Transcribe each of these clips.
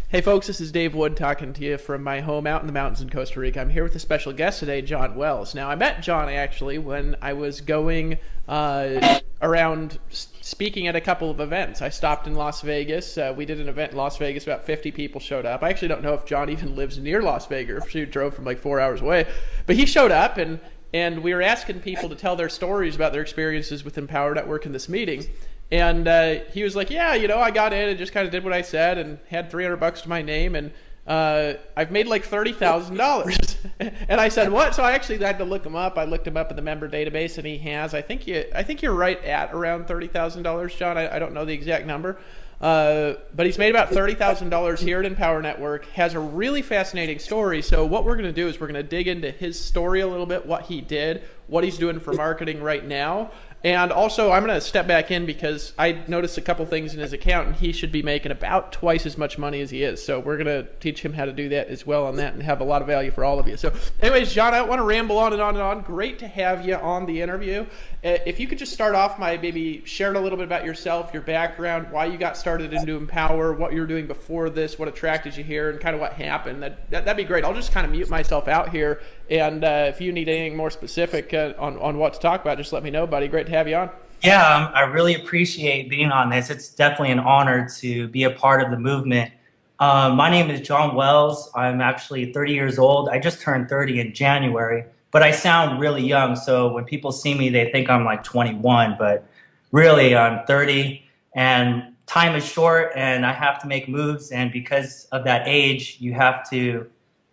Hey folks, this is Dave Wood talking to you from my home out in the mountains in Costa Rica. I'm here with a special guest today, John Wells. Now, I met John actually when I was going around speaking at a couple of events. I stopped in Las Vegas. We did an event in Las Vegas. About 50 people showed up. I actually don't know if John even lives near Las Vegas, if he drove from like 4 hours away. But he showed up, and we were asking people to tell their stories about their experiences with Empower Network in this meeting. And he was like, yeah, I got in and just kind of did what I said and had $300 to my name, and I've made like $30,000. And I said, what? So I actually had to look him up. I looked him up in the member database, and he has. I think you're right at around $30,000, John. I don't know the exact number. But he's made about $30,000 here at Empower Network, has a really fascinating story. So what we're going to do is we're going to dig into his story a little bit, what he did, what he's doing for marketing right now. And also, I'm going to step back in because I noticed a couple things in his account, and he should be making about twice as much money as he is. So we're going to teach him how to do that as well on that and have a lot of value for all of you. So anyways, John, I don't want to ramble on and on and on. Great to have you on the interview. If you could just start off by maybe sharing a little bit about yourself, your background, why you got started into Empower, what you were doing before this, what attracted you here, and kind of what happened. That'd be great. I'll just kind of mute myself out here, and if you need anything more specific on what to talk about, just let me know, buddy. Great to have you on. Yeah, I really appreciate being on this. It's definitely an honor to be a part of the movement. My name is John Wells. I'm actually 30 years old. I just turned 30 in January, but I sound really young. So when people see me, they think I'm like 21, but really I'm 30, and time is short and I have to make moves. And because of that age, you have to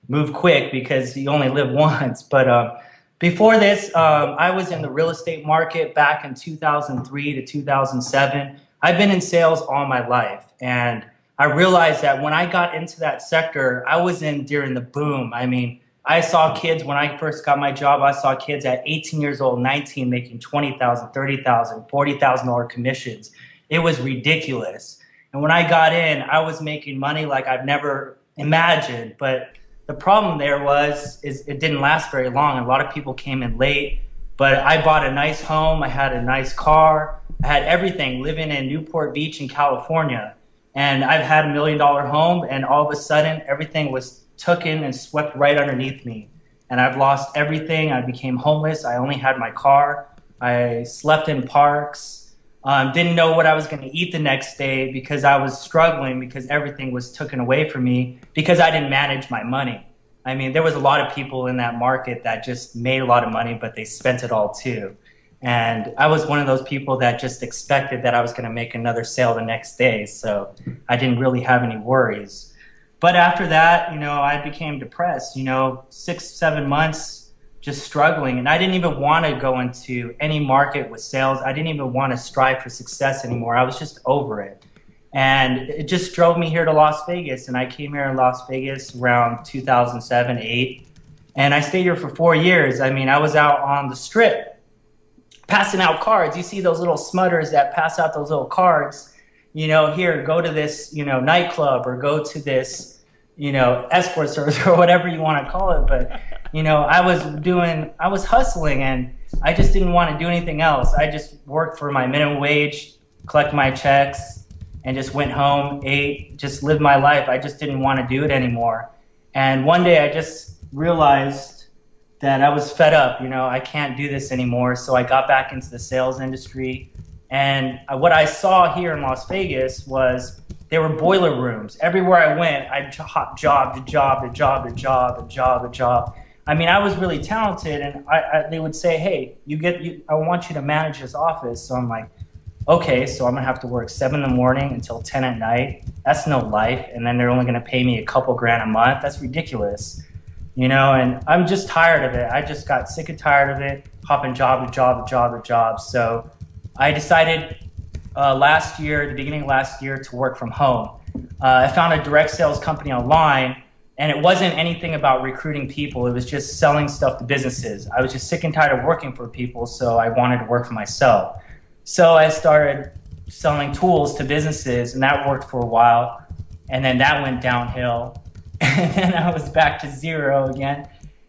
move quick because you only live once. But before this, I was in the real estate market back in 2003 to 2007. I've been in sales all my life, and I realized that when I got into that sector, I was in during the boom. I mean, I saw kids when I first got my job. I saw kids at 18 years old, 19, making $20,000, $30,000, $40,000 commissions. It was ridiculous. And when I got in, I was making money like I've never imagined. But the problem there is it didn't last very long. A lot of people came in late, but I bought a nice home. I had a nice car. I had everything, living in Newport Beach in California. And I've had $1 million home, and all of a sudden everything was taken and swept right underneath me. And I've lost everything. I became homeless. I only had my car. I slept in parks. Didn't know what I was going to eat the next day because I was struggling because everything was taken away from me because I didn't manage my money. I mean, there was a lot of people in that market that just made a lot of money, but they spent it all too. And I was one of those people that just expected that I was going to make another sale the next day. So I didn't really have any worries. But after that, I became depressed, 6, 7 months just struggling. And I didn't even want to go into any market with sales. I didn't even want to strive for success anymore. I was just over it. And it just drove me here to Las Vegas. And I came here in Las Vegas around 2007, 8. And I stayed here for 4 years. I mean, I was out on the strip passing out cards. You see those little smutters that pass out those little cards, here, go to this, nightclub, or go to this, escort service, or whatever you want to call it. But, I was hustling, and I just didn't want to do anything else. I just worked for my minimum wage, collect my checks, and just went home, ate, just lived my life. I just didn't want to do it anymore. And one day I just realized that I was fed up. I can't do this anymore. So I got back into the sales industry. And what I saw here in Las Vegas was there were boiler rooms. Everywhere I went, I'd hop job to job to job to job to job to job. I mean, I was really talented, and they would say, hey, I want you to manage this office. So I'm like, okay, so I'm gonna have to work 7 in the morning until 10 at night. That's no life. And then they're only gonna pay me a couple grand a month. That's ridiculous. And I'm just tired of it. I just got sick and tired of it, hopping job to job to job to job. So I decided the beginning of last year, to work from home. I found a direct sales company online, and it wasn't anything about recruiting people. It was just selling stuff to businesses. I was just sick and tired of working for people, so I wanted to work for myself. So I started selling tools to businesses, and that worked for a while. And then that went downhill. And then I was back to zero again.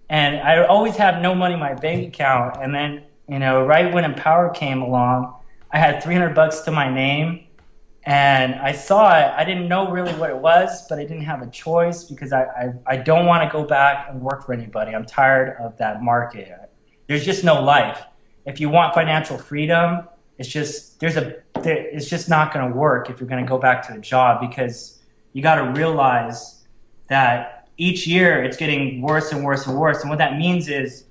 And I always had no money in my bank account. And then, right when Empower came along, I had $300 to my name, And I saw it. I didn't know really what it was, but I didn't have a choice because I don't want to go back and work for anybody. I'm tired of that market. There's just no life. If you want financial freedom, it's just not going to work if you're going to go back to a job, because you got to realize that each year it's getting worse and worse and worse. And what that means is,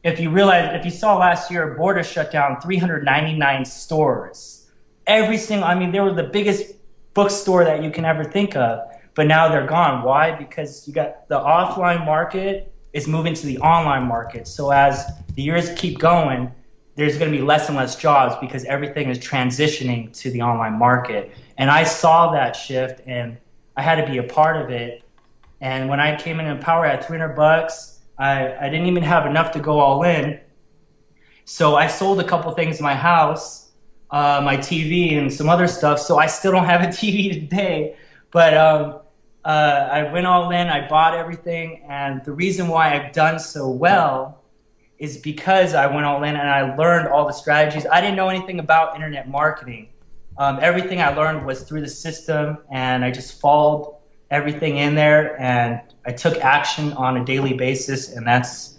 if you saw last year, Border shut down 399 stores. They were the biggest bookstore that you can ever think of, but now they're gone. Why? Because you got the offline market is moving to the online market. So as the years keep going, there's going to be less and less jobs because everything is transitioning to the online market. And I saw that shift, and I had to be a part of it. And when I came in power, I had $300. I didn't even have enough to go all in. So I sold a couple things in my house, my TV and some other stuff. So I still don't have a TV today. But I went all in, I bought everything. And the reason why I've done so well is because I went all in and I learned all the strategies. I didn't know anything about internet marketing. Everything I learned was through the system, and I just followed everything in there, and I took action on a daily basis, and that's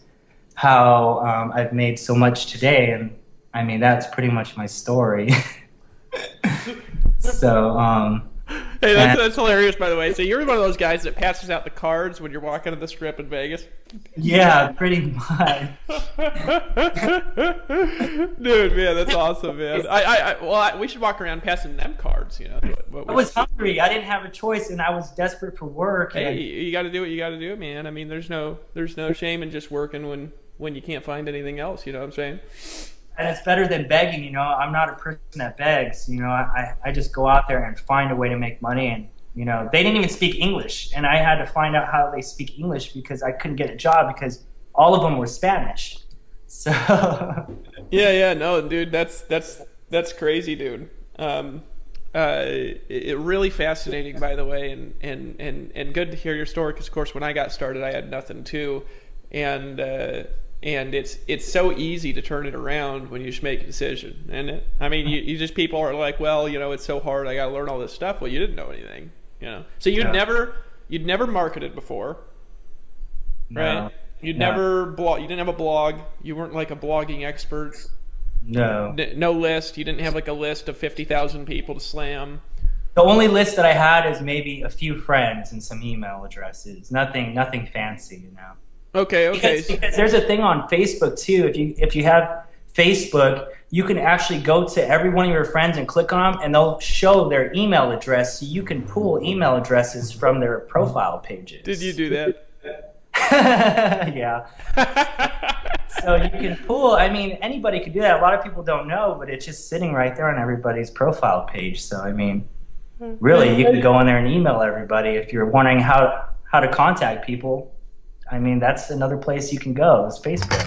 how I've made so much today. And I mean, that's pretty much my story. So, hey, that's hilarious, by the way. So you're one of those guys that passes out the cards when you're walking to the strip in Vegas? Yeah, pretty much. Dude, man, that's awesome, man. We should walk around passing them cards, you know. I was hungry. I didn't have a choice, and I was desperate for work. Hey, you got to do what you got to do, man. I mean, there's no shame in just working when you can't find anything else. You know what I'm saying? And it's better than begging, you know. I'm not a person that begs, you know. I just go out there and find a way to make money. And, you know, they didn't even speak English. And I had to find out how they speak English because I couldn't get a job because all of them were Spanish. So. Yeah, no, dude, that's crazy, dude. It really fascinating, by the way, and good to hear your story because, of course, when I got started, I had nothing too. And it's so easy to turn it around when you just make a decision, isn't it? I mean, you just, people are like, well, you know, it's so hard, I got to learn all this stuff. Well, you didn't know anything, you know. So you'd never marketed before, right? No. You didn't have a blog. You weren't like a blogging expert. No. No list. You didn't have like a list of 50,000 people to slam. The only list that I had is maybe a few friends and some email addresses. Nothing fancy, you know. Okay. Because there's a thing on Facebook too. If you have Facebook, you can actually go to every one of your friends and click on them, and they'll show their email address, so you can pull email addresses from their profile pages. Did you do that? Yeah. So you can pull. I mean, anybody could do that. A lot of people don't know, but it's just sitting right there on everybody's profile page. So I mean, really, you can go in there and email everybody if you're wondering how to contact people. I mean, that's another place you can go, is Facebook.